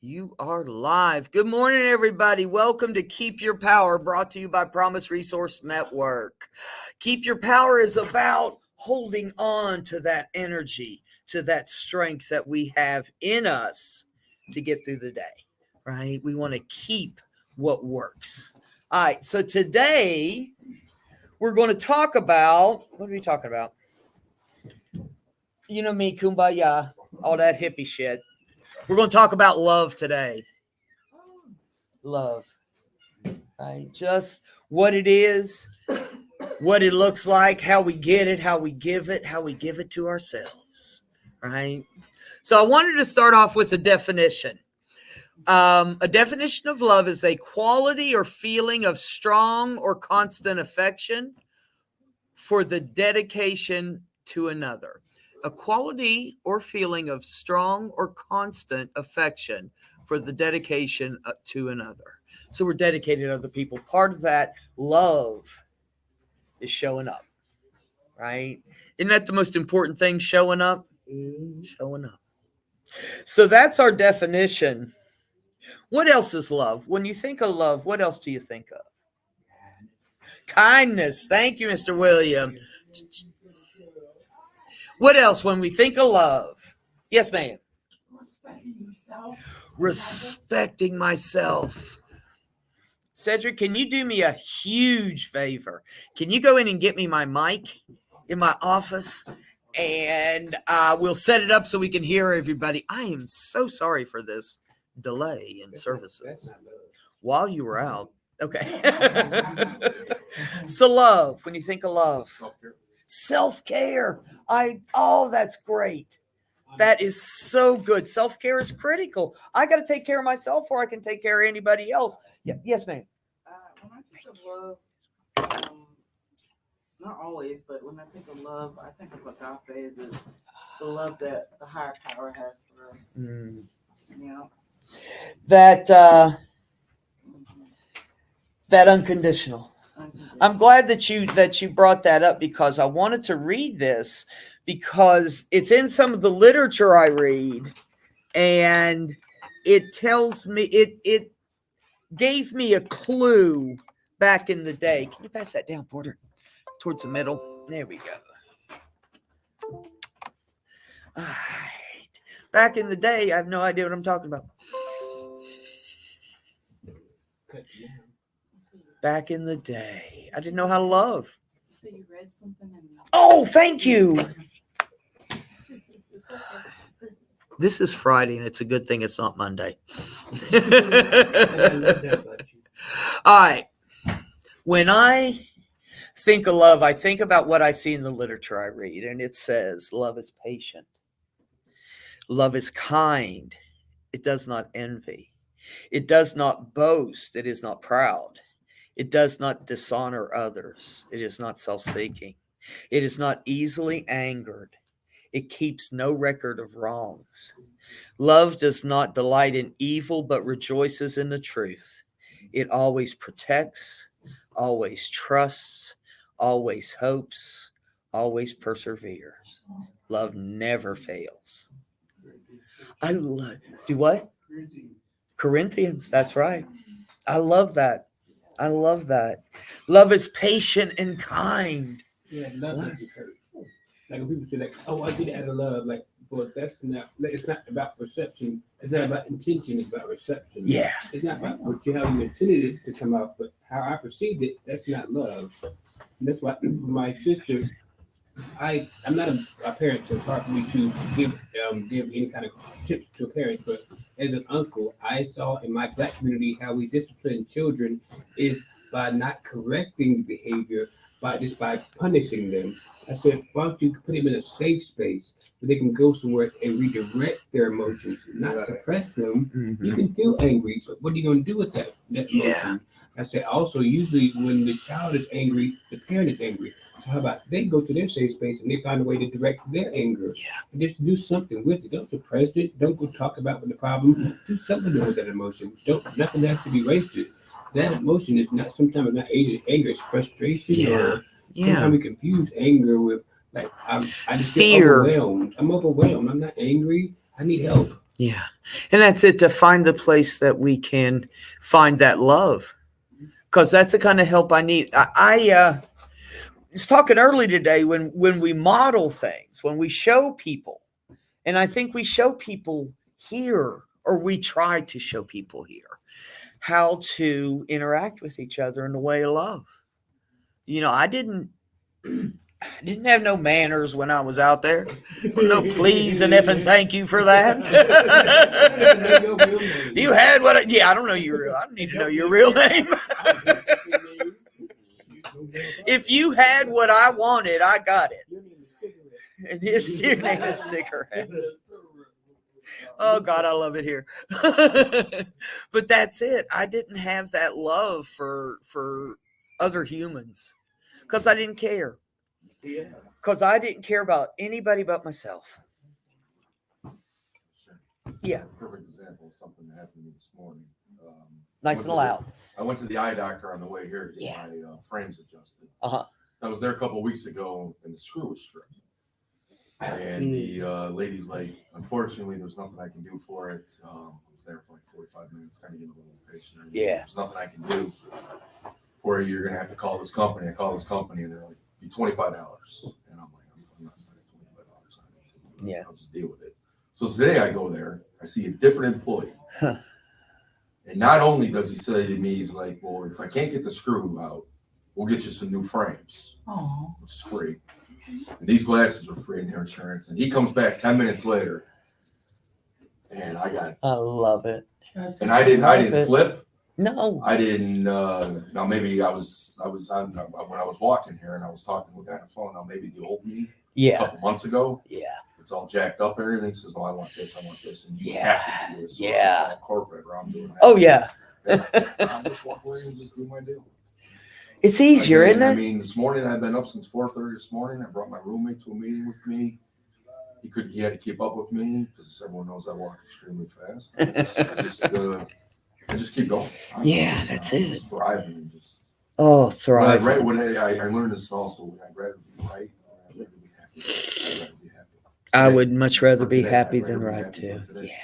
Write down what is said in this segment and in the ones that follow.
You are live. Good morning, everybody. Welcome to Keep Your Power, brought to you by Promise Resource Network. Keep Your Power is about holding on to that energy, to that strength that we have in us to get through the day, right? We want to keep what works. All right, so today we're going to talk about what are we talking about? You know me, kumbaya, all that hippie shit. We're going to talk about love today. Love, right? Just what it is, what it looks like, how we get it, how we give it to ourselves, right? So I wanted to start off with a definition. A definition of love is a quality or feeling of strong or constant affection for the dedication to another. A quality or feeling of strong or constant affection for the dedication to another. So we're dedicated to other people. Part of that love is showing up, right? Isn't that the most important thing? Showing up? Showing up. So that's our definition. What else is love? When you think of love, what else do you think of? Kindness. Thank you, Mr. William. What else when we think of love? Yes, ma'am. Respecting yourself. Respecting myself. Cedric, can you do me a huge favor? Can you go in and get me my mic in my office? And we'll set it up so we can hear everybody. I am so sorry for this delay in services while you were out. Okay. So love, when you think of love, self-care. That's great. That is so good. Self-care is critical. I got to take care of myself before I can take care of anybody else. Yeah, yes, ma'am. When I think of love, not always, but when I think of love, I think of agape, the love that the higher power has for us. Yeah. That unconditional. I'm glad that you brought that up because I wanted to read this because it's in some of the literature I read, and it tells me it gave me a clue back in the day. Can you pass that down, Porter? Towards the middle. There we go. All right. Back in the day, I have no idea what I'm talking about. Back in the day, I didn't know how to love. So you read something and Oh, thank you. This is Friday, and it's a good thing it's not Monday. All right. When I think of love, I think about what I see in the literature I read, and it says love is patient. Love is kind. It does not envy. It does not boast. It is not proud. It does not dishonor others. It is not self-seeking. It is not easily angered. It keeps no record of wrongs. Love does not delight in evil, but rejoices in the truth. It always protects, always trusts, always hopes, always perseveres. Love never fails. I love, do what? Corinthians, that's right. I love that. I love that. Love is patient and kind. Yeah, love doesn't hurt. Like when people say, like, "Oh, I did it out of love," like, well, that's not. It's not about perception. It's not about intention. It's about reception. Yeah. It's not about how you intended it to come out, but how I perceived it. That's not love. And that's why my sister. I'm not a parent, so it's hard for me to give any kind of tips to a parent. But as an uncle, I saw in my black community how we discipline children is by not correcting the behavior, by punishing them. I said, why don't you put them in a safe space where they can go somewhere and redirect their emotions, not suppress them. Mm-hmm. You can feel angry, but what are you going to do with that emotion? Yeah. I said, also, usually when the child is angry, the parent is angry. So how about they go to their safe space and they find a way to direct their anger? Yeah. And just do something with it. Don't suppress it. Don't go talk about the problem. Do something with that emotion. Nothing has to be wasted. That emotion is not sometimes not anger. It's frustration or sometimes we confuse anger with like I just fear. feel overwhelmed. I'm overwhelmed. I'm not angry. I need help. Yeah. And that's it, to find the place that we can find that love. Because that's the kind of help I need. I was talking early today when we model things, when we show people, and I think we show people here, or we try to show people here, how to interact with each other in the way of love. You know, I didn't have no manners when I was out there. No please and if and thank you for that. You had what? I don't know your real. I don't need to know your real name. If you had what I wanted, I got it. And if your name is cigarettes. Oh God, I love it here. But that's it. I didn't have that love for other humans because I didn't care. Yeah. Because I didn't care about anybody but myself. Yeah. Perfect example of something that happened to me this morning. Nice and loud. I went to the eye doctor on the way here to get Yeah. my frames adjusted. Uh-huh. I was there a couple of weeks ago, and the screw was stripped. And the lady's like, unfortunately, there's nothing I can do for it. I was there for like 45 minutes, kind of getting a little impatient. Yeah. There's nothing I can do. Or you're going to have to call this company. I call this company, and they're like, be $25. And I'm like, I'm not spending $25 on it. Yeah. I'll just deal with it. So today I go there, I see a different employee. Huh. And not only does he say to me, he's like, well, if I can't get the screw out, we'll get you some new frames, which is free. And these glasses were free in their insurance. And he comes back 10 minutes later, and I love it. and I didn't flip. No. I didn't. Now maybe I was on when I was walking here, and I was talking to a guy on the phone. Now maybe the old me, a Yeah. couple months ago. Yeah. It's all jacked up and everything. Says, "Oh, I want this, and you Yeah. have to do this." Yeah. It's all corporate, or I'm doing that. Oh yeah. I'm just walk away and just do my deal. It's easier, I isn't I it? mean, this morning I've been up since 4:30 this morning. I brought my roommate to a meeting with me. He had to keep up with me because everyone knows I walk extremely fast. I just keep going. Yeah, that's it. Just thriving and just. Oh, When I thrive. read, I learned this also. When I'd rather be right, or I'd rather be happy. I'd rather be happy. I would much rather For be today, happy I'd than rather be right happy too. for today. Yeah.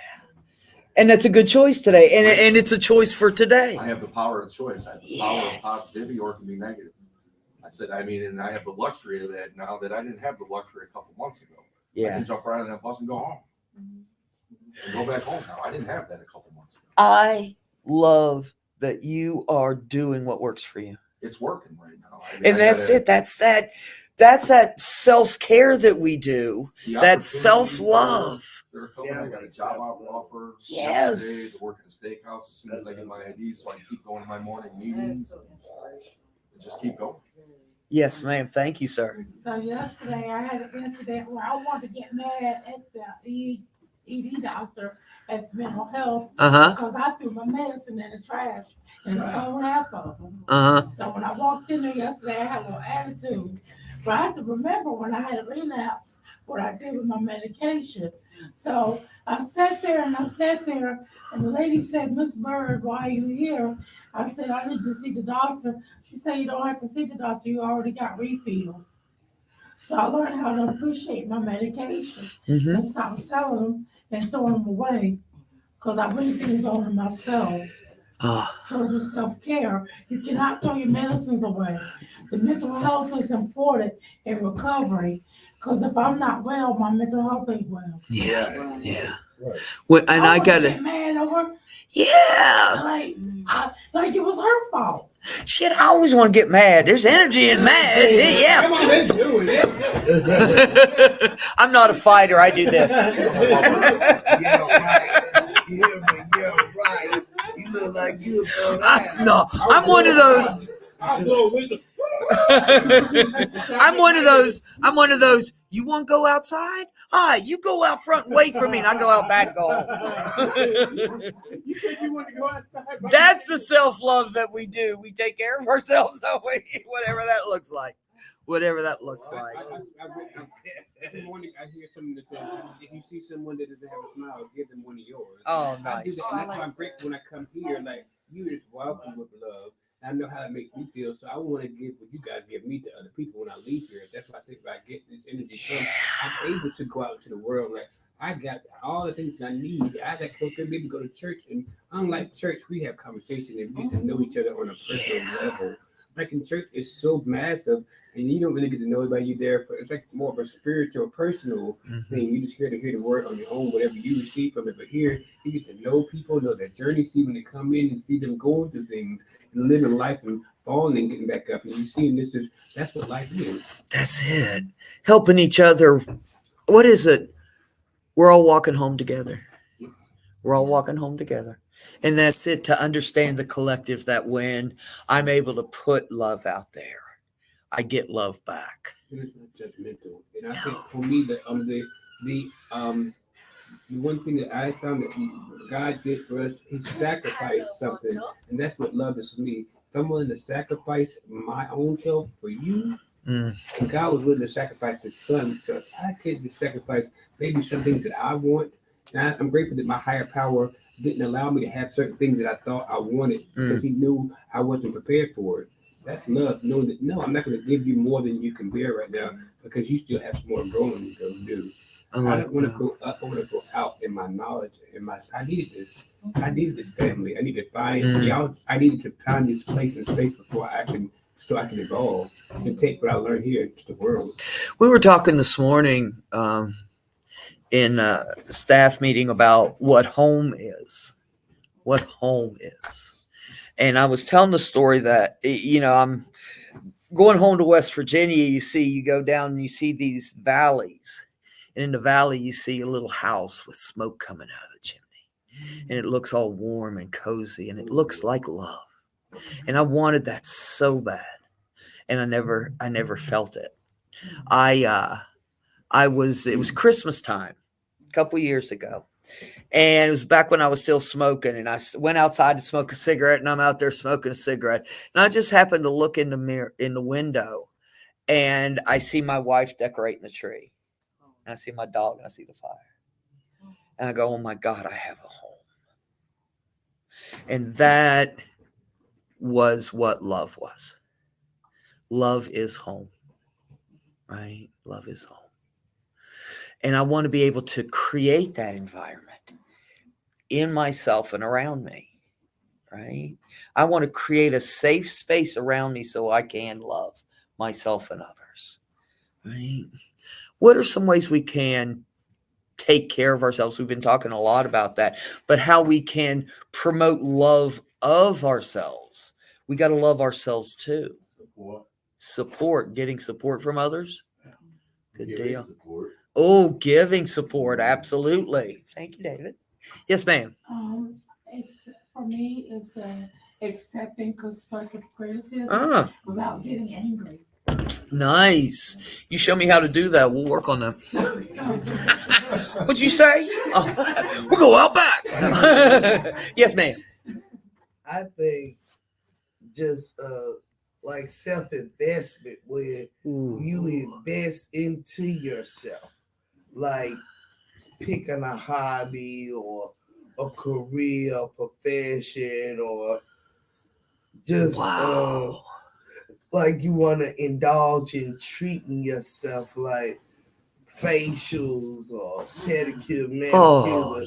And that's a good choice today. And it's a choice for today. I have the power of choice. I have the power of positivity, or it can be negative. I said, and I have the luxury of that now that I didn't have the luxury a couple months ago. I Yeah. can jump right on that bus and go home. And go back home now. I didn't have that a couple months ago. I love that you are doing what works for you. It's working right now. And that's it. That's that self-care that we do. That self-love. There are a couple. I got a job offer. Yes. Yesterday to work in a steakhouse as soon as I get my ID, so I can keep going to my morning meetings. so inspirational. And just keep going. Yes, ma'am. Thank you, sir. So yesterday I had an incident where I wanted to get mad at the ED doctor at mental health Uh-huh. because I threw my medicine in the trash and stole half of them. Uh-huh. So when I walked in there yesterday, I had a little attitude. But I had to remember when I had a relapse what I did with my medication. So I sat there, and the lady said, Miss Bird, why are you here? I said, I need to see the doctor. She said, you don't have to see the doctor. You already got refills. So I learned how to appreciate my medication Mm-hmm. and stop selling them and throwing them away because I bring things on to myself. Oh, Because with self-care, you cannot throw your medicines away. The mental health is important in recovery because if I'm not well, my mental health ain't well. yeah. Yeah. Right. Well, and I wouldn't got get to, mad over yeah. like it was her fault. Shit, I always want to get mad. There's energy in mad. Come Yeah. on, let's do it. I'm not a fighter. I do this. Yeah, right. Yeah, right. You look like you throw that. No, I'm one of those. I'll blow with you. I'm one of those. You want to go outside? All right, you go out front and wait for me, and I go out back. Go home. You said you want to go outside. but- That's the self-love that we do. We take care of ourselves, don't we? Whatever that looks like. Whatever that looks like. Every morning I hear something that says, if you see someone that doesn't have a smile, give them one of yours. Oh, I do nice. that, and that's why I'm grateful when I come here. Like, you just welcome with love. I know how it makes me feel, so I want to give what you guys give me to other people when I leave here. That's why I think if I get this energy from, I'm able to go out into the world. Like, I got all the things I need. I got to maybe go to church, and unlike church, we have conversation and we get to know each other on a personal level. Like in church, it's so massive, and you don't really get to know anybody. You there for it's like more of a spiritual, personal thing. You just hear the word on your own, whatever you receive from it. But here, you get to know people, know their journey, see when they come in, and see them going through things and living life and falling and getting back up. And you see, that's what life is. That's it. Helping each other. What is it? We're all walking home together. We're all walking home together. And that's it, to understand the collective, that when I'm able to put love out there, I get love back. And it's not judgmental. And I think for me, the one thing that I found that God did for us, He sacrificed something, and that's what love is for me. If I'm willing to sacrifice my own self for you, and God was willing to sacrifice His Son, so I could just sacrifice maybe some things that I want. And I'm grateful that my higher power didn't allow me to have certain things that I thought I wanted because He knew I wasn't prepared for it. That's love, knowing that no, I'm not going to give you more than you can bear right now because you still have some more growing to go do. I don't want to go up. I want to go out in my knowledge. I needed this. I needed this family. I needed to find y'all. I needed to find this place and space before I can evolve and take what I learned here to the world. We were talking this morning in a staff meeting about what home is. What home is. And I was telling the story that, I'm going home to West Virginia. You go down and you see these valleys. And in the valley, you see a little house with smoke coming out of the chimney. And it looks all warm and cozy. And it looks like love. And I wanted that so bad. And I never felt it. It was Christmas time a couple years ago. And it was back when I was still smoking, and I went outside to smoke a cigarette, and I'm out there smoking a cigarette. And I just happened to look in the window, and I see my wife decorating the tree. And I see my dog, and I see the fire. And I go, oh my God, I have a home. And that was what love was. Love is home, right? Love is home. And I want to be able to create that environment in myself and around me, right? I want to create a safe space around me so I can love myself and others, right? What are some ways we can take care of ourselves? We've been talking a lot about that, but how we can promote love of ourselves. We got to love ourselves too. Support, getting support from others. Good deal. Oh, giving support. Absolutely. Thank you, David. Yes, ma'am. For me, it's accepting constructive criticism without getting angry. Nice. You show me how to do that. We'll work on that. What'd you say? We'll go out back. Yes, ma'am. I think just like self-investment where you invest into yourself, like picking a hobby or a career, a profession, or just like you want to indulge in treating yourself, like facials or pedicure, manicure,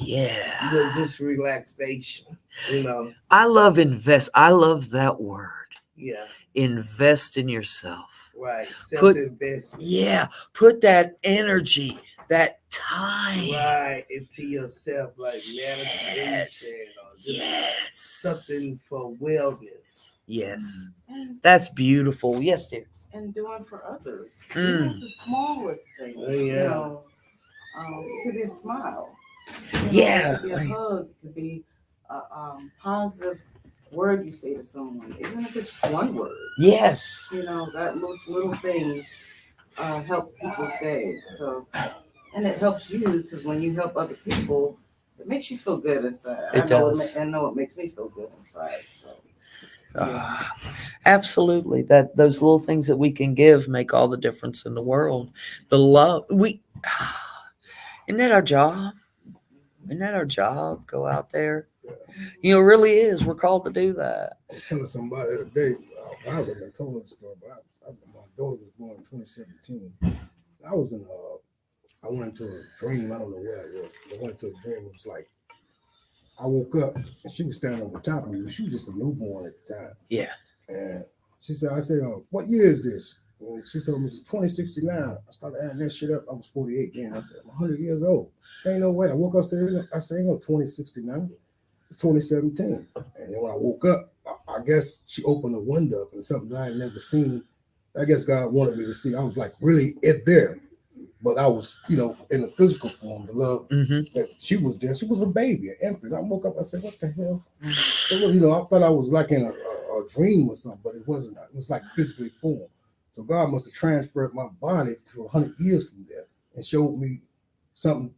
just relaxation. I love invest. I love that word. Yeah. Invest in yourself. Right. Self-investment. Put that energy, that time. Right. Into yourself, like meditation or just something for wellness. Yes. That's beautiful. Yes, dear. And doing for others. Even the smallest thing. It could be a smile. It could be a hug. It could be a positive word you say to someone, even if it's one word. Yes. That those little things help people's day. So, and it helps you because when you help other people, it makes you feel good inside. I know it makes me feel good inside. So. Absolutely. Those little things that we can give make all the difference in the world. The love isn't that our job? Isn't that our job? Go out there. It really is. We're called to do that. I was telling somebody the other day, I haven't been told this story, but my daughter was born in 2017. I was in I went into a dream. I don't know where it was. I went into a dream. It was like I woke up and she was standing over top of me. She was just a newborn at the time. Yeah. And she said, I said, what year is this? And she told me it's 2069. I started adding that shit up. I was 48 then. I said, I'm 100 years old. This ain't no way. I woke up saying, I said, no, 2069. It's 2017. And then when I woke up, I guess she opened the window up and something I had never seen. I guess God wanted me to see. I was like really there. But I was, in the physical form, the love that she was there. She was a baby, an infant. I woke up, I said, what the hell? So, I thought I was like in a dream or something, but it wasn't. It was like physically formed. So God must have transferred my body to 100 years from there and showed me something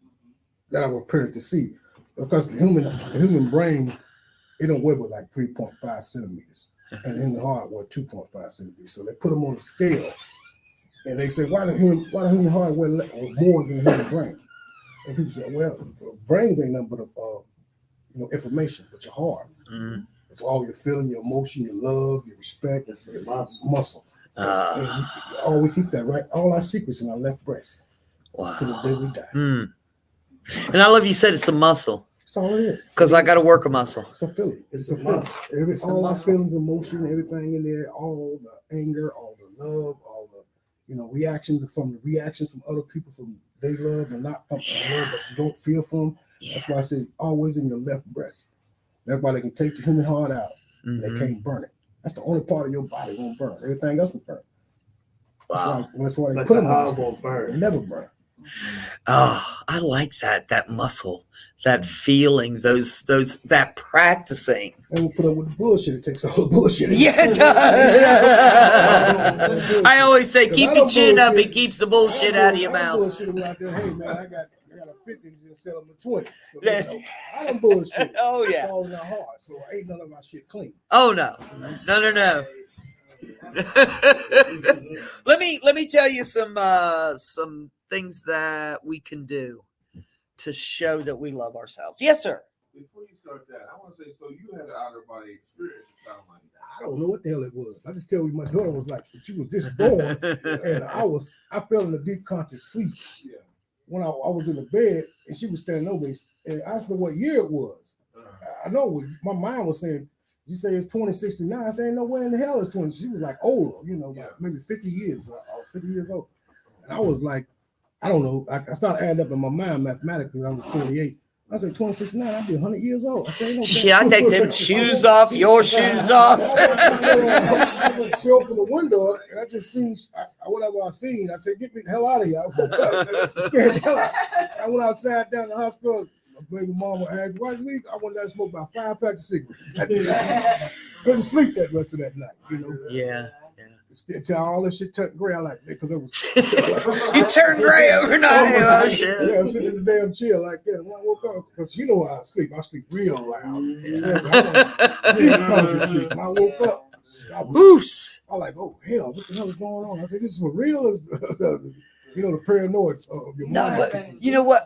that I was prepared to see. Because the human brain, it don't weigh but like 3.5 centimeters. And in the heart, 2.5 centimeters. So they put them on the scale. And they say, why the human heart weigh more than the human brain? And people say, well, the brains ain't nothing but information, but your heart. Mm-hmm. It's all your feeling, your emotion, your love, your respect, your muscle. And we keep that, right? All our secrets in our left breast. Wow. To the day we die. Mm. And I love you said it's a muscle. That's all it is. Because I got to work a muscle. It's a feeling. It's a feeling. All our feelings, emotion, everything in there, all the anger, all the love, all the reactions from other people from they love and not from love that you don't feel from. Yeah. That's why I say always in your left breast. That's why they can take the human heart out. Mm-hmm. They can't burn it. That's the only part of your body won't burn. Everything else will burn. Wow. That's why they put them on. Won't burn. Never burn. Oh, I like that muscle, that feeling, that practicing. And we'll put up with the bullshit. It takes all the bullshit. Yeah, it does. I always say, keep your chin up. It keeps the bullshit out of your mouth. Bullshit out there. Hey man, I got a 50 just sell them a 20. So I don't bullshit. Oh yeah. It's all in our heart. So ain't none of my shit clean. Oh no. No. Let me tell you some things that we can do to show that we love ourselves. Yes, sir. Before you start that, I want to say, so you had an outer body experience, it sounds like. I don't know what the hell it was. I just tell you, my daughter was like, she was just born, and I fell in a deep conscious sleep. Yeah. When I was in the bed, and she was standing over me, and I said what year it was. I know my mind was saying, you say it's 2069. I said, ain't no way in the hell it's 20. She was like older, like maybe 50 years, 50 years old. And I was like, I don't know. I started adding up in my mind mathematically. I was 48. I said 2069. I'd be 100 years old. I said, I take them shoes off, your shoes off. I would show up in the window, and I just seen whatever I seen. I said, get me the hell out of here. I woke up, scared the hell out. I went outside down the hospital. My baby mama asked, why did we? I went down and smoked about 5 packs of cigarettes. Couldn't sleep that rest of that night. Yeah. Until all this shit turned gray, I like that because it was. You turned gray overnight. Oh shit! Yeah, I was sitting in the damn chair like that. When I woke up, because you know how I sleep real loud. Sleep. When I woke up, I was like, oh hell, what the hell is going on? I said, this is for real. The paranoid of your mind. No, but you know what?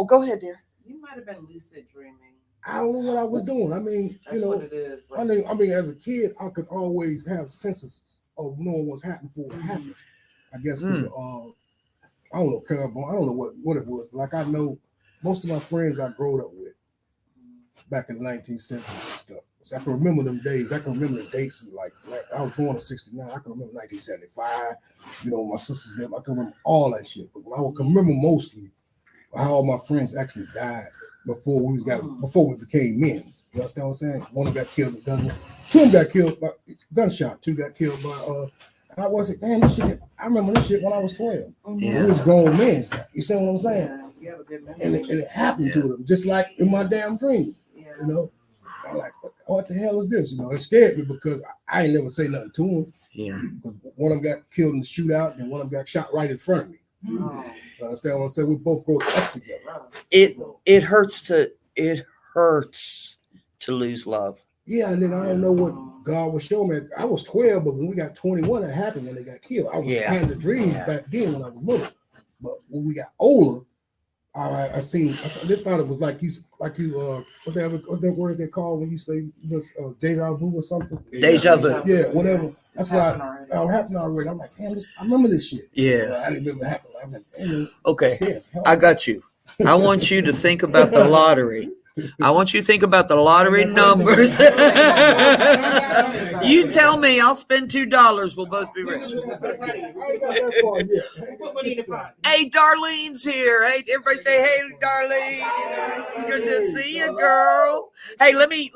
Go ahead, dear. You might have been lucid dreaming. I don't know what I was doing. I mean, that's what it is. I mean, as a kid, I could always have senses of knowing what's happening before it happened. I guess because I don't know, I don't know what it was. Like I know most of my friends I grew up with back in the 19th century and stuff. So I can remember them days. I can remember the dates like I was born in 69. I can remember 1975. My sister's name. I can remember all that shit. But I can remember mostly how all my friends actually died before we became men. You understand what I'm saying? One got killed in a gun. 2 of them got killed by gunshot. 2 got killed by and I was like, man, this shit. I remember this shit when I was 12. Yeah. It was grown men. You see what I'm saying? Yeah, and it happened to them just like in my damn dream. Yeah. I'm like, what the hell is this? It scared me because I ain't never say nothing to them. Yeah. Because one of them got killed in the shootout and one of them got shot right in front of me. Oh. You understand what I'm saying? We both grow up together. It hurts to lose love. Yeah, and then I don't know what God was showing me. I was 12, but when we got 21, that happened when they got killed. I was having the dreams back then when I was little. But when we got older, I seen this part. It was like you what that word they call when you say this deja vu or something. Deja vu. Yeah, whatever. It's That's why happened already. it happened already. I'm like, damn, I remember this shit. Yeah. I didn't remember it happened. I'm like, damn, Okay. scared as hell. I got you. I want you to think about the lottery. I want you to think about the lottery numbers. You tell me, I'll spend $2. We'll both be rich. I ain't got that far yet. Hey, Darlene's here. Hey, everybody say, hey, Darlene. Good to see you, girl. Hey, let me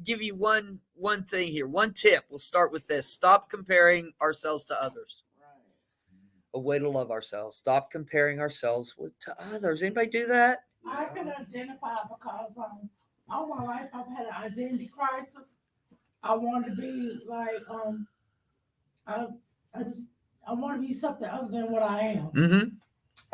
give you one thing here. One tip. We'll start with this. Stop comparing ourselves to others. A way to love ourselves. Stop comparing ourselves to others. Anybody do that? I can identify because all my life I've had an identity crisis. I want to be like I want to be something other than what I am. Mm-hmm.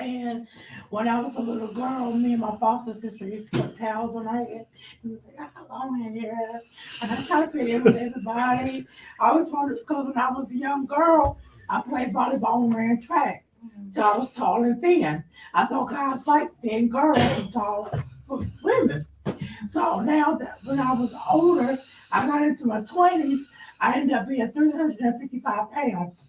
And when I was a little girl, me and my foster sister used to put towels on my head. And I have long hair, and I try to fit in with everybody. I always wanted, because when I was a young girl, I played volleyball and ran track. So I was tall and thin. I thought guys like thin girls and tall women. So now that when I was older, I got into my 20s, I ended up being 355 pounds.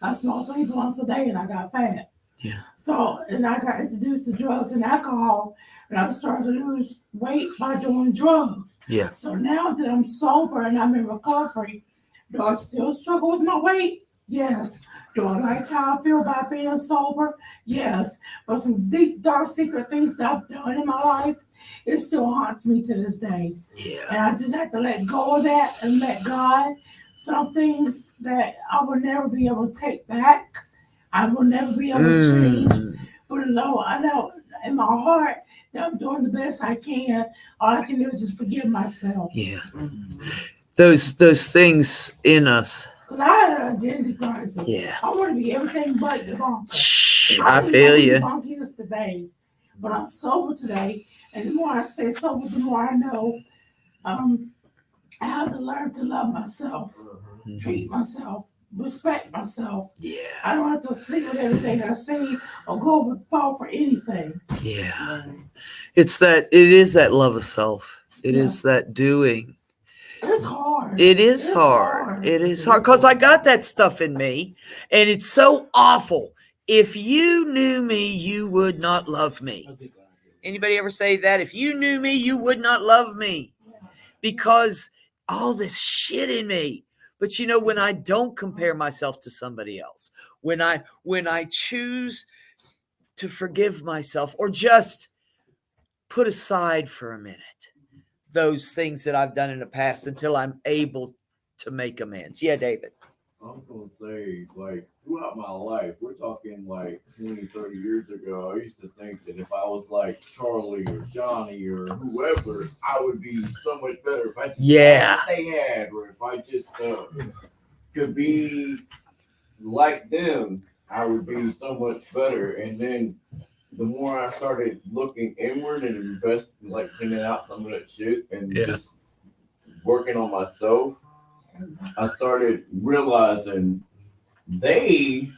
I smoked 3 blunts a day and I got fat. Yeah. So, and I got introduced to drugs and alcohol, and I started to lose weight by doing drugs. Yeah. So now that I'm sober and I'm in recovery, do I still struggle with my weight? Yes. Do I like how I feel about being sober? Yes. But some deep, dark, secret things that I've done in my life, it still haunts me to this day. Yeah. And I just have to let go of that and let God. Some things that I will never be able to take back. I will never be able to change. But no, I know in my heart that I'm doing the best I can. All I can do is just forgive myself. Yeah. Those things in us. Because I had an identity crisis. Yeah. I want to be everything but the bump. I feel you. Funkiness today, but I'm sober today, and the more I stay sober, the more I know I have to learn to love myself, treat myself, respect myself. Yeah. I don't have to sleep with everything I see or go fall for anything. Yeah. It is that love of self. It is that doing. It's hard. It is hard. It is hard because I got that stuff in me, and it's so awful. If you knew me, you would not love me. Anybody ever say that? If you knew me, you would not love me, because all this shit in me. But you know, when I don't compare myself to somebody else, when I choose to forgive myself or just put aside for a minute those things that I've done in the past until I'm able to make amends. Yeah, David. I'm going to say, like, throughout my life, we're talking like 20, 30 years ago, I used to think that if I was like Charlie or Johnny or whoever, I would be so much better if I just had what they had, or if I just could be like them, I would be so much better. And then the more I started looking inward and like sending out some of that shit and just working on myself, I started realizing they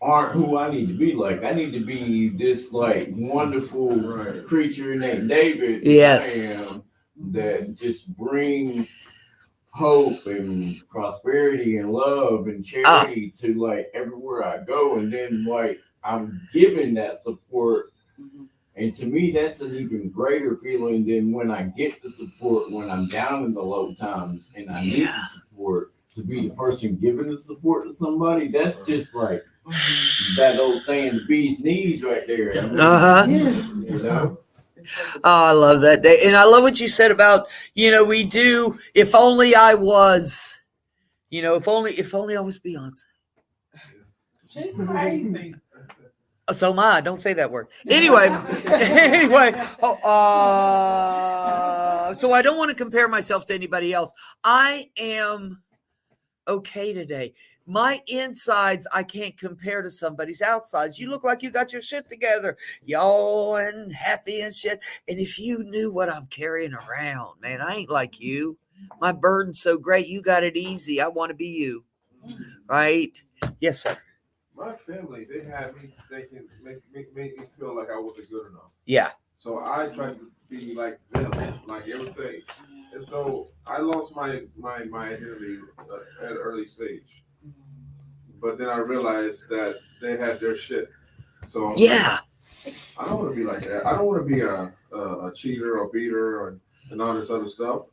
aren't who I need to be like. I need to be this like wonderful creature named David. Yes. I am, that just brings hope and prosperity and love and charity to like everywhere I go. And then like I'm giving that support. And to me, that's an even greater feeling than when I get the support when I'm down in the low times and I need the support. To be the person giving the support to somebody, that's just like that old saying, the bee's knees right there. You know? Oh, I love that day. And I love what you said about, we do, if only I was, if only I was Beyonce. She's crazy. So am I. Don't say that word. Anyway, so I don't want to compare myself to anybody else. I am okay today. My insides, I can't compare to somebody's outsides. You look like you got your shit together. Y'all and happy and shit. And if you knew what I'm carrying around, man, I ain't like you. My burden's so great. You got it easy. I want to be you. Right? Yes, sir. My family, they had me thinking, make me feel like I wasn't good enough. Yeah. So I tried to be like them, like everything. And so I lost my identity at an early stage. But then I realized that they had their shit. So Yeah. I don't want to be like that. I don't want to be a cheater or beater and all this other stuff.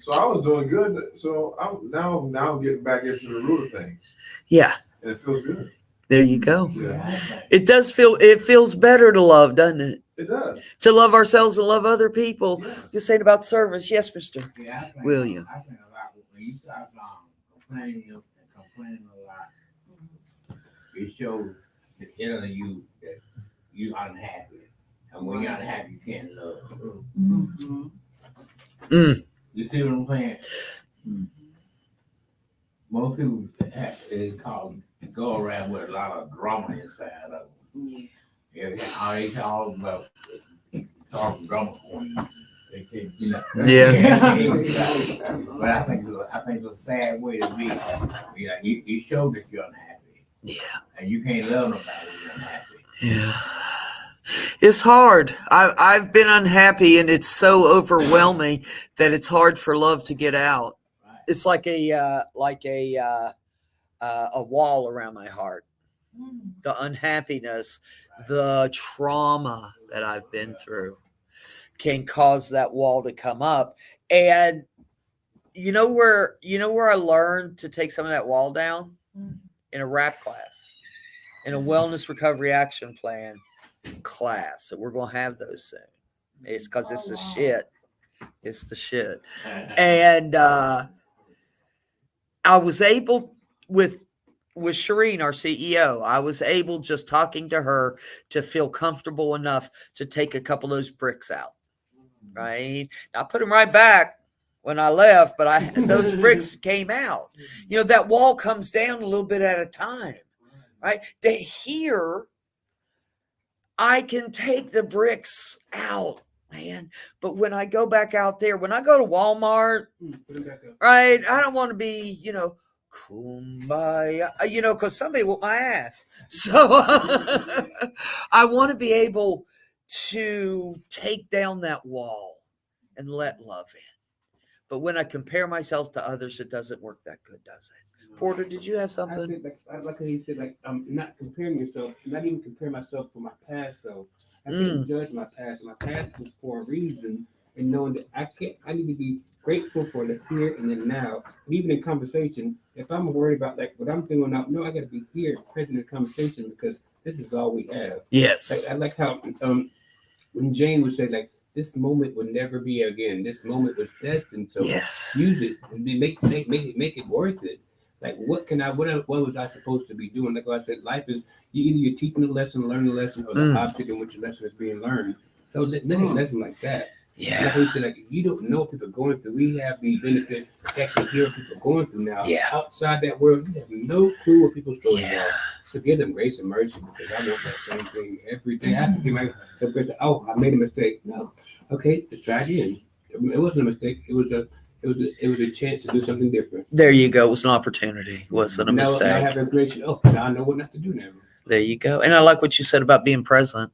So I was doing good. So I'm now getting back into the root of things. Yeah. And it feels good. There you go. Yeah. It feels better to love, doesn't it? It does. To love ourselves and love other people. Yes. You're saying about service. Yes, Mr. Yeah, I think, William. I think a lot when you start complaining a lot, it shows the inner you that you're unhappy. And when you're unhappy, you can't love. You see what I'm saying? Most people is called go around with a lot of drama inside of them. Yeah, they call about drama queens. You know, Yeah. But I think it's a sad way to be. You know, you show that you're unhappy. Yeah. And you can't love nobody when you're unhappy. Yeah. It's hard. I've been unhappy, and it's so overwhelming that it's hard for love to get out. Right. It's like a wall around my heart. The unhappiness, the trauma that I've been through can cause that wall to come up. And you know where I learned to take some of that wall down? In a rap class, in a wellness recovery action plan class. So we're going to have those soon. It's because it's the shit. It's the shit. And I was able with Shireen, our CEO, I was able, just talking to her, to feel comfortable enough to take a couple of those bricks out. Right. I put them right back when I left, but those bricks came out. You know, that wall comes down a little bit at a time. Right. That here, I can take the bricks out, man. But when I go back out there, when I go to Walmart, right, I don't want to be, kumbaya, because somebody whooped my ass. So I want to be able to take down that wall and let love in. But when I compare myself to others, it doesn't work that good, does it? Porter, did you have something? Like he said, not comparing yourself, not even comparing myself to my past self. I can't judge my past. My past was for a reason, and knowing that I need to be grateful for the here and the now. And even in conversation, if I'm worried about like what I'm doing now, no, I got to be here, present in conversation, because this is all we have. Yes. I like how when Jane would say like, this moment will never be again. This moment was destined. So yes, use it and make it worth it. Like, what was I supposed to be doing? Like I said, life is you're teaching a lesson, learning a lesson, or the object in which a lesson is being learned. So let a lesson like that. Yeah. Like we said, like, if you don't know what people are going through, we have the benefit of actually hearing people going through now. Yeah. Outside that world, you have no clue what people's stories are. So give them grace and mercy, because I want that same thing every day. I have to give myself grace. Oh, I made a mistake. No. Okay, let's try again. It wasn't a mistake. It was a chance to do something different. There you go. It was an opportunity. It wasn't a mistake. Now I have information. Oh, now I know what not to do now. There you go. And I like what you said about being present.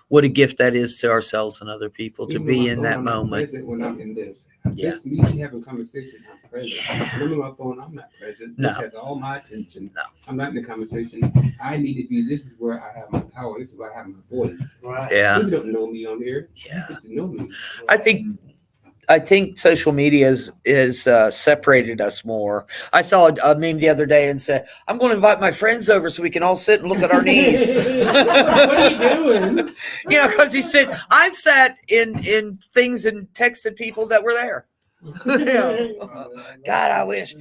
What a gift that is to ourselves and other people, to be in that moment. Present when I'm in this. Yeah. This me having conversation, I'm present. When I'm on my phone, I'm not present. No. This has all my attention. No. I'm not in the conversation. I need to be. This is where I have my power. This is where I have my voice. Right. Yeah. People don't know me on here. Yeah. You get to know me. I think social media is separated us more. I saw a meme the other day and said, I'm going to invite my friends over so we can all sit and look at our knees. What are you doing? Because he said, I've sat in things and texted people that were there. God, I wish.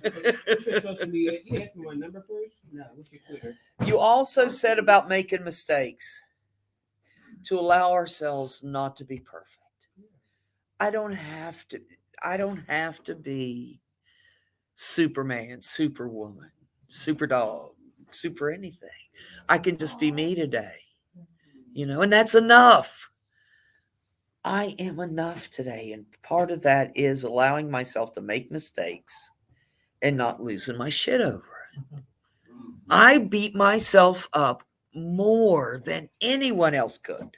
What's your social media? You asked me my number first? No, what's your Twitter? You also said about making mistakes, to allow ourselves not to be perfect. I don't have to be Superman, Superwoman, super dog, super anything. I can just be me today, and that's enough. I am enough today. And part of that is allowing myself to make mistakes and not losing my shit over it. I beat myself up more than anyone else could.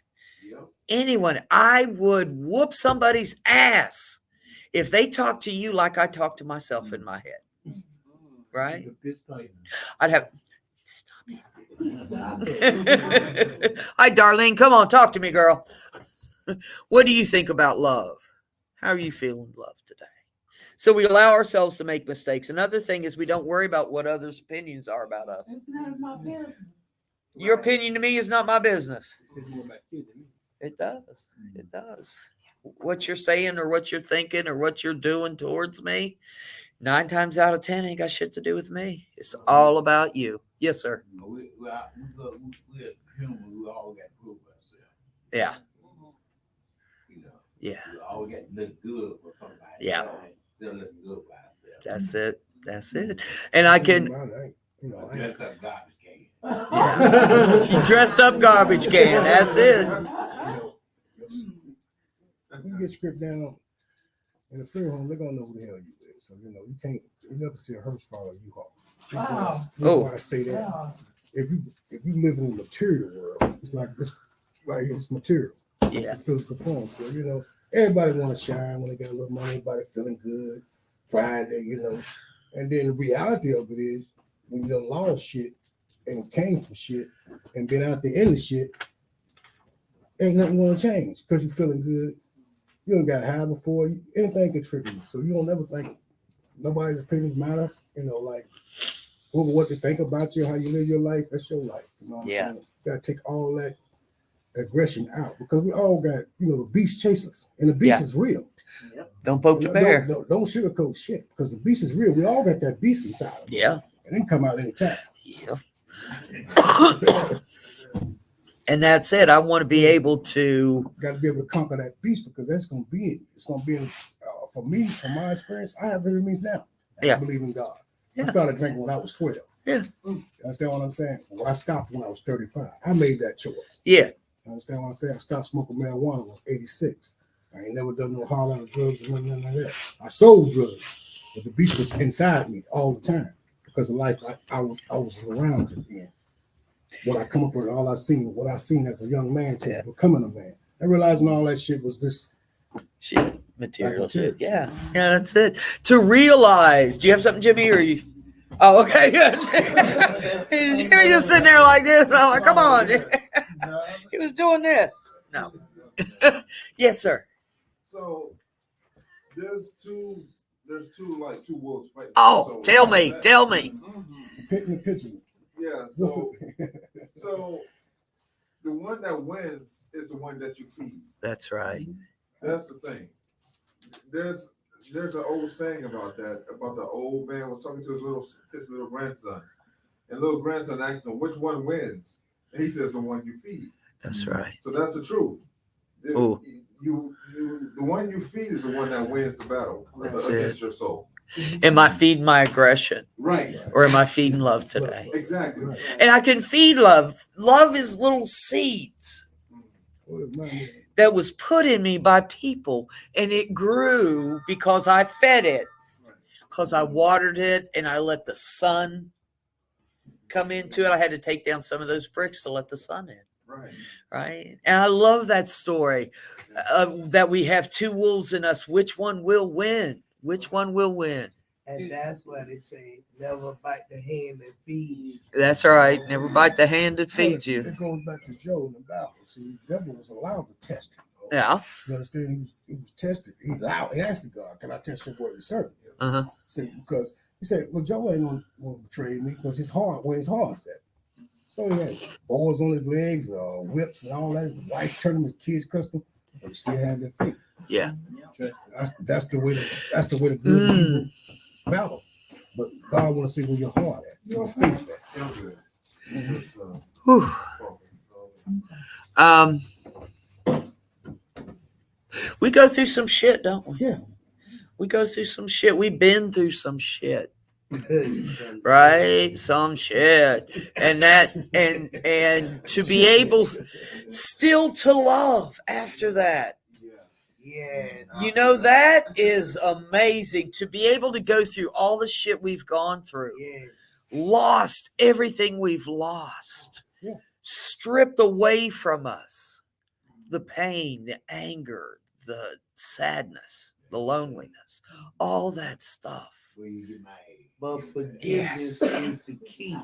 Yep. Anyone. I would whoop somebody's ass if they talk to you like I talk to myself in my head. Right? I'd have. Stop it. Hi, Darlene. Come on, talk to me, girl. What do you think about love? How are you feeling love today? So we allow ourselves to make mistakes. Another thing is we don't worry about what others' opinions are about us. It's none of my business. Your opinion to me is not my business. It says more about you than me. It does. It does. What you're saying or what you're thinking or what you're doing towards me, 9 times out of 10 ain't got shit to do with me. It's all about you. Yes, sir. We all got to prove ourselves. Yeah. You know, Yeah. we all got to look good for somebody. Yeah. They're looking good by ourselves. That's it. That's it. And I can Dress up garbage can. yeah. Dressed up garbage can. That's it. You get stripped down in a funeral home, they're gonna know who the hell you is. So you never see a hearse follow you home. That's why I say that. Wow. If you live in the material world, it's like this right here, it's material. Yeah. It's physical form. So everybody want to shine when they got a little money, everybody feeling good, Friday, And then the reality of it is when you done lost shit and came from shit and been out there in the shit, ain't nothing gonna change because you're feeling good. You don't got high before. Anything can trigger you. So you don't ever think nobody's opinions matter. Like what they think about you, how you live your life, that's your life. You know what I'm saying? You gotta take all that aggression out because we all got, the beast chasers. And the beast is real. Don't poke the bear. Don't sugarcoat shit because the beast is real. We all got that beast inside of us. Yeah. And it can come out anytime. Yeah. And that's it. I want to be able to. Got to be able to conquer that beast because that's going to be it. It's going to be, for me, from my experience, I have enemies now. I believe in God. I started drinking when I was 12. Yeah. You understand what I'm saying? Well, I stopped when I was 35. I made that choice. Yeah. You understand what I'm saying? I stopped smoking marijuana when I was 86. I ain't never done no hard out of drugs or nothing like that. I sold drugs, but the beast was inside me all the time because of life I was around it in. What I come up with, all I seen, what I seen as a young man to becoming a man. And realizing all that shit was this shit, material shit. Yeah, that's it. To realize, do you have something, Jimmy, or you? Oh, okay. Jimmy just sitting there like this. I'm like, come on. He was doing this. No. Yes, sir. So there's two wolves fighting. Oh, tell me. Pit and the pigeon. Yeah. So the one that wins is the one that you feed. That's right. That's the thing. There's an old saying about that, about the old man was talking to his little grandson. And little grandson asked him, which one wins? And he says, the one you feed. That's right. So that's the truth. Oh. The one you feed is the one that wins the battle against your soul. Am I feeding my aggression? Right. Or am I feeding love today? Exactly. And I can feed love. Love is little seeds that was put in me by people, and it grew because I fed it, because I watered it, and I let the sun come into it. I had to take down some of those bricks to let the sun in. Right. And I love that story that we have two wolves in us. Which one will win? Which one will win? And that's why they say never bite the hand that feeds. That's right. Never bite the hand that feeds you. It goes back to Job in the Bible. See, the devil was allowed to test him. Yeah. You understand? He was tested. He asked God, can I test your word to serve? Uh-huh. See, because he said, well, Job ain't gonna betray me because his heart, where his heart's at. So he had balls on his legs, whips and all that. His wife turned him, his kids cussed him, but he still had their faith. Yeah. That's the way the good people battle. But God want to see where your heart at, your faith at. Whew. We go through some shit, don't we? Yeah. We go through some shit. We've been through some shit. Right? Some shit. And to be able still to love after that. Yes. You know, that is amazing to be able to go through all the shit we've gone through. Yes. lost everything we've lost, Yeah. stripped away from us the pain, the anger, the sadness, the loneliness, all that stuff. But forgiveness Yes. is the key.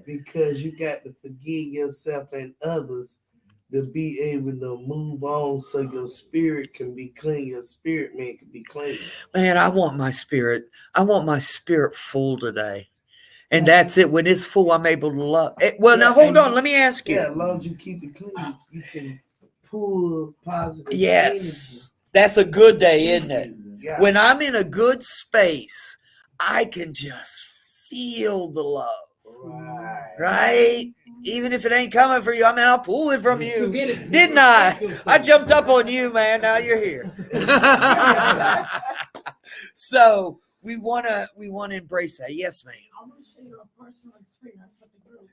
Because you got to forgive yourself and others to be able to move on so your spirit can be clean. Your spirit man can be clean. Man, I want my spirit full today. And that's it. When it's full, I'm able to love. Well, now hold on. Let me ask you. Yeah, as long as you keep it clean, you can pull positive Yes. That's a good day, isn't it? energy. Yeah. When I'm in a good space, I can just feel the love. Right? Even if it ain't coming for you, I mean, I'll pull it from you. Didn't I? I jumped up on you, man. Now you're here. So we wanna embrace that. Yes, ma'am. I want to share a personal experience with the group.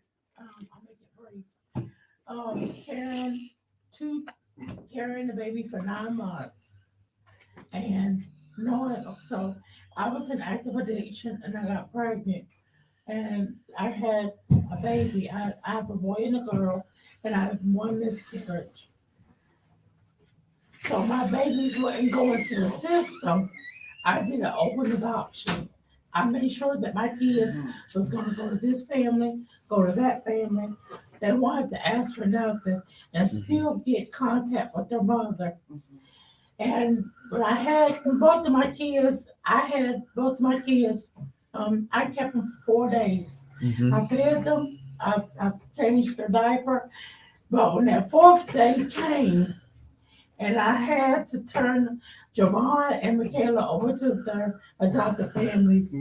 I'll make it brief. Carrying the baby for 9 months, and so I was in active addiction, and I got pregnant, and I had a baby. I have a boy and a girl, and I had 1 miscarriage. So my babies wouldn't go into the system. I did an open adoption. I made sure that my kids was going to go to this family, go to that family. They wanted to ask for nothing and still get contact with their mother. And when I had both of my kids, I kept them for 4 days. I fed them, I changed their diaper. But when that 4th day came, and I had to turn Javon and Michaela over to their adopted families,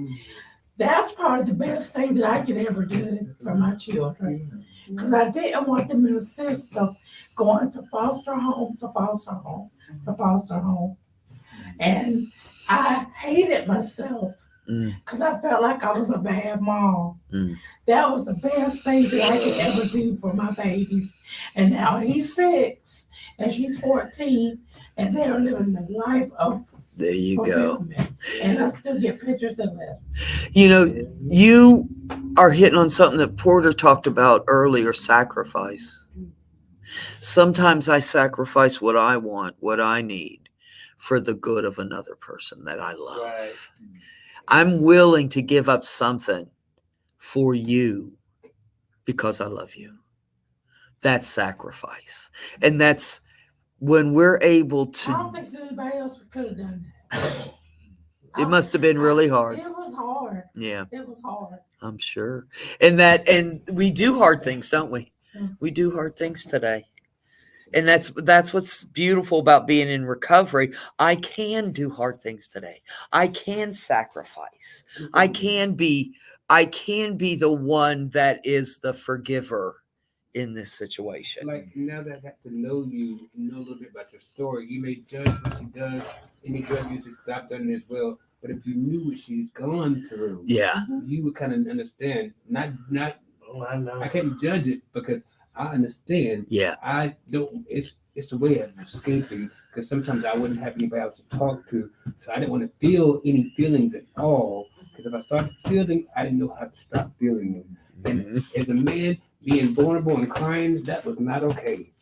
that's probably the best thing that I could ever do for my children. Because I didn't want them in the system going to foster home, to foster home, to foster home. And I hated myself because I felt like I was a bad mom. That was the best thing that I could ever do for my babies. And now he's 6 and she's 14, and they're living the life of There you go. And I still get pictures of it. You know, you are hitting on something that Porter talked about earlier, sacrifice. Sometimes I sacrifice what I want, what I need for the good of another person that I love. Right. I'm willing to give up something for you because I love you. That's sacrifice. And that's when we're able I to, don't think anybody else could have done that. it must have been really hard. It was hard. Yeah, It was hard. I'm sure. And we do hard things, don't we? Yeah. We do hard things today. And that's what's beautiful about being in recovery. I can do hard things today. I can sacrifice. I can be the one that is the forgiver in this situation. Like now that I got to know you, know a little bit about your story, you may judge what she does, any drug usage I've done as well. But if you knew what she's gone through, Yeah. you would kind of understand. Not Oh, I know. I can't judge it because I understand. Yeah. I don't. It's a way of escaping because sometimes I wouldn't have anybody else to talk to, so I didn't want to feel any feelings at all. Because if I started feeling, I didn't know how to stop feeling them. And as a man, being vulnerable and crying, that was not okay.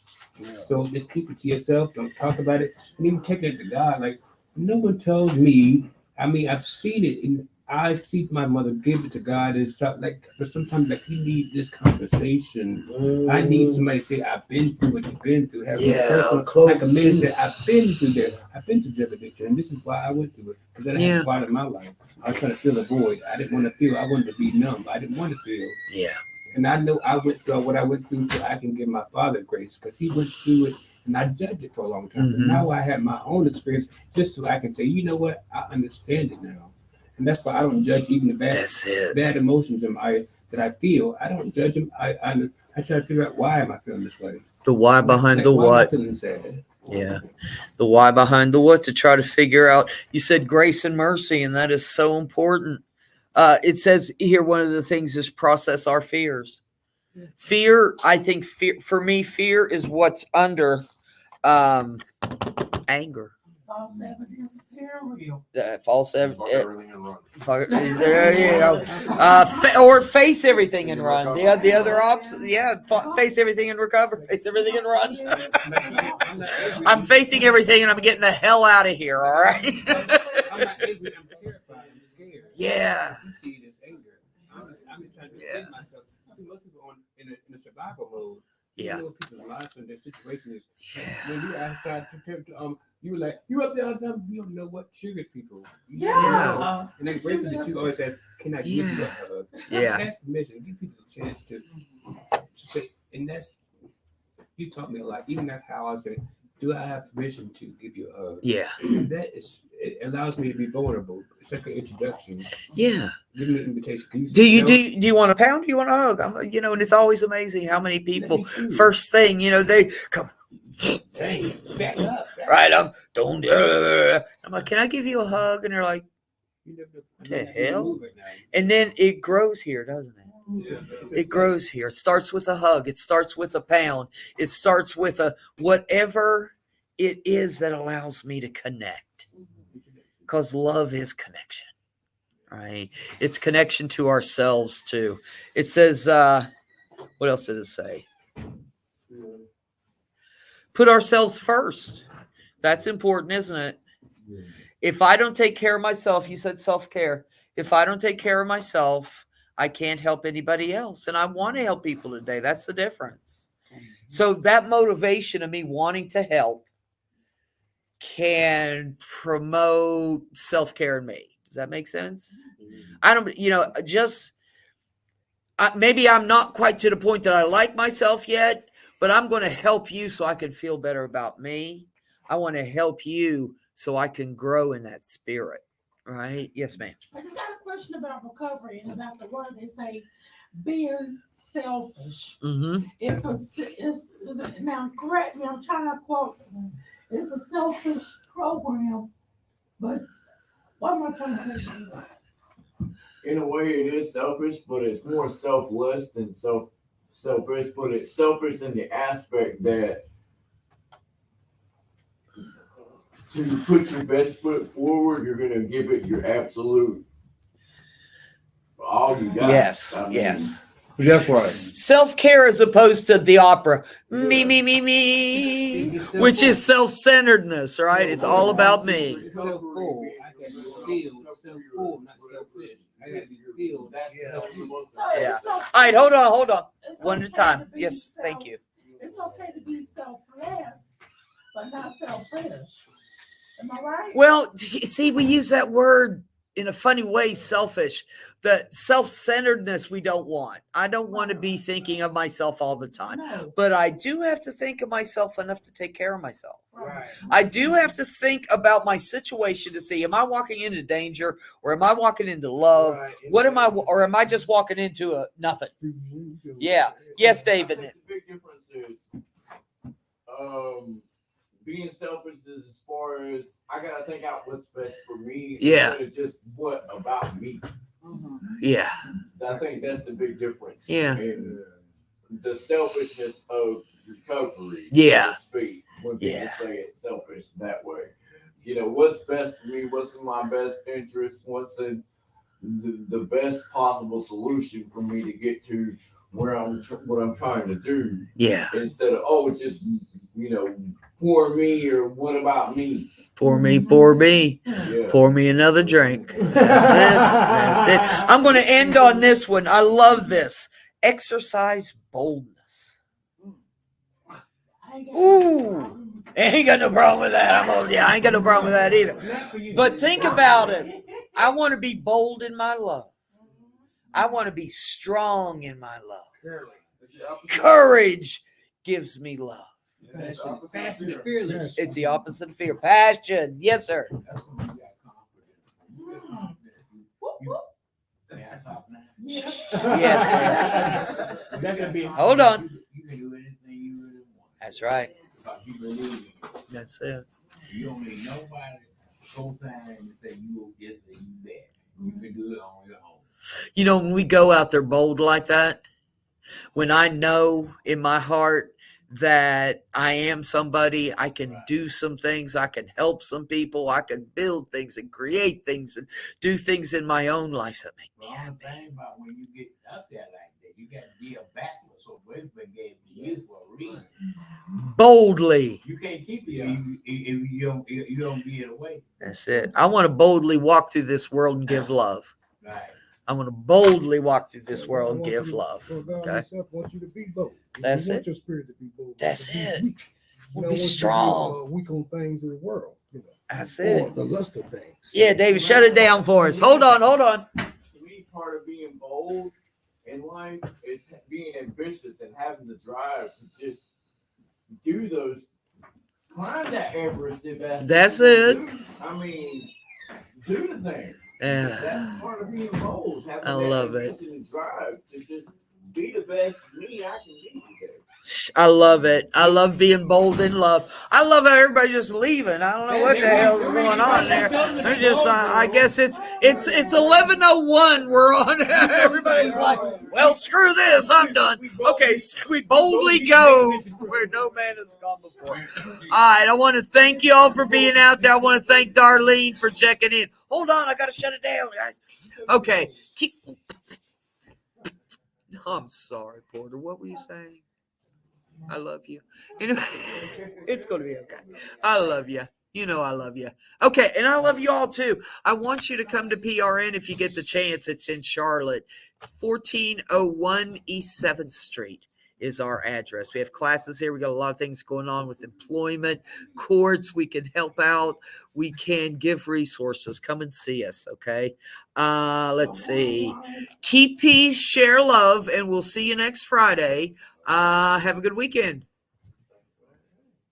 So just keep it to yourself. Don't talk about it. And even take it to God. Like no one tells me. I mean, I've seen it, and I see my mother give it to God and stuff like. But sometimes, like, you need this conversation. I need somebody to say, "I've been through what you've been through." Have like a man said, "I've been through that. I've been through drug addiction, and this is why I went through it because that happened part of my life. I was trying to fill a void. I didn't want to feel. I wanted to be numb. I didn't want to feel." Yeah. And I know I went through what I went through so I can give my father grace because he went through it and I judged it for a long time. But now I have my own experience just so I can say, you know what, I understand it now. And that's why I don't judge even the bad emotions that I feel. I don't judge them. I try to figure out why am I feeling this way. The why behind like, the why what. am I feeling sad? Yeah. The why behind the what to try to figure out. You said grace and mercy, and that is so important. It says here, one of the things is process our fears. Fear, I think fear, for me, fear is what's under anger. False evidence appearing real. False Fuck evidence. everything and run. There you go. Or face everything and run. The other option, yeah. Face everything and recover. Face everything and run. I'm facing everything and I'm getting the hell out of here. All right. I'm not angry. I'm terrified. I'm scared. Yeah. You see this anger. I'm just trying to Yeah. defend myself. I think most people in a survival mode. Yeah. You know people's lives and their situation is. When you outside you were like, you up there all the time, you don't know what triggers people. You don't know. And I'm grateful that you always ask, can I give you a hug? Yeah. Ask permission, give people a chance to say, and that's, you taught me a lot. Even that's how I say, do I have permission to give you a hug? Yeah. That is, it allows me to be vulnerable. It's like an introduction. Yeah. Give me an invitation. Can Do you say do you want a pound? Do you want a hug? And it's always amazing how many no? people Let me choose. first thing, they come Dang, back up. right. Don't. I'm like, can I give you a hug? And they're like, the hell? And then it grows here, doesn't it? It grows here. It starts with a hug. It starts with a pound. It starts with a whatever it is that allows me to connect. Because love is connection, right? It's connection to ourselves too. It says, what else did it say? Put ourselves first. That's important, isn't it? If I don't take care of myself, you said self-care. If I don't take care of myself, I can't help anybody else. And I want to help people today. That's the difference. So that motivation of me wanting to help can promote self-care in me. Does that make sense? I don't, maybe I'm not quite to the point that I like myself yet, but I'm going to help you so I can feel better about me. I want to help you so I can grow in that spirit. Right? Yes, ma'am. I just got a question about recovery and about the word they say being selfish. Mm-hmm. Now, correct me, I'm trying to quote. It's a selfish program, but what am I trying to say? In a way, it is selfish, but it's more selfless than selfish. But it's selfish in the aspect that to put your best foot forward, you're gonna give it your absolute all you got. Yes. I mean, Yes. That's right. Self-care as opposed to the opera. Me, Yeah. me, me, me, which is self-centeredness, right? It's all about me. Self-full. I can feel self-full, not selfish. I got to feel that. Yeah. All right, hold on. One at a time. Yes, thank you. It's okay to be selfless, but not selfish. Am I right? Well, see, we use that word in a funny way, selfish. The self-centeredness we don't want. I don't want to be thinking of myself all the time. No. But I do have to think of myself enough to take care of myself. Right. I do have to think about my situation to see, am I walking into danger or am I walking into love? Right. What am I, or am I just walking into a nothing? Yeah. Yes, I David. think the big difference is being selfish is as far as I gotta think out what's best for me. Yeah. Instead of just what about me. Yeah. I think that's the big difference. Yeah. In the selfishness of recovery. Yeah. So to speak, when people Yeah. say it's selfish that way. What's best for me, what's in my best interest, what's in the best possible solution for me to get to where what I'm trying to do. Yeah. Instead of, just, poor me or what about me? Pour me. Yeah. Pour me another drink. That's it. I'm going to end on this one. I love this. Exercise boldness. Ooh. Ain't got no problem with that. I ain't got no problem with that either. But think about it. I want to be bold in my love. I want to be strong in my love. Courage gives me love. Passion and fearless. It's the opposite of fear. Passion. Yes, sir. Yes, sir. Hold on. You can do anything you really want. That's right. Because you believe in it. That's it. You don't need nobody co-sign and say you will get and you that. You can do it on your own. When we go out there bold like that, when I know in my heart that I am somebody. I can do some things. I can help some people. I can build things and create things and do things in my own life that make me Well, I'm happy. saying about when you get up there like that, you got to give backwards. So wisdom gave to you for a reason. Boldly. You can't keep it if you don't give it away. That's it. I want to boldly walk through this world and give love. Right. I want to boldly walk through this world and I want give you to- love. Lord God Okay. himself wants you to be bold. That's He wants it. your spirit to be bold. That's to be it. Weak. We'll He be don't want you to strong. weak on things in the world. That's Or it. the lust of things. Yeah, David, shut it down for us. Hold on. To me, part of being bold in life is being ambitious and having the drive to just do those, climb that Everest if That's what you it. do. I mean, do the thing. Yeah. That's part of being bold. Having I that love it. ambition and drive to just be the best me I can be today. I love it. I love being bold in love. I love how everybody's just leaving. I don't know what the hell is going on there. They're just, I guess it's 11:01. We're on. Everybody's like, well, screw this. I'm done. Okay, so we boldly go where no man has gone before. All right, I want to thank you all for being out there. I want to thank Darlene for checking in. Hold on, I got to shut it down, guys. Okay, I'm sorry, Porter. What were you saying? I love you. Anyway, it's going to be okay. I love you. You know I love you. Okay, and I love you all too. I want you to come to PRN if you get the chance. It's in Charlotte. 1401 East 7th Street is our address. We have classes here. We got a lot of things going on with employment, courts. We can help out. We can give resources. Come and see us, okay? Let's see. Keep peace, share love, and we'll see you next Friday. Have a good weekend.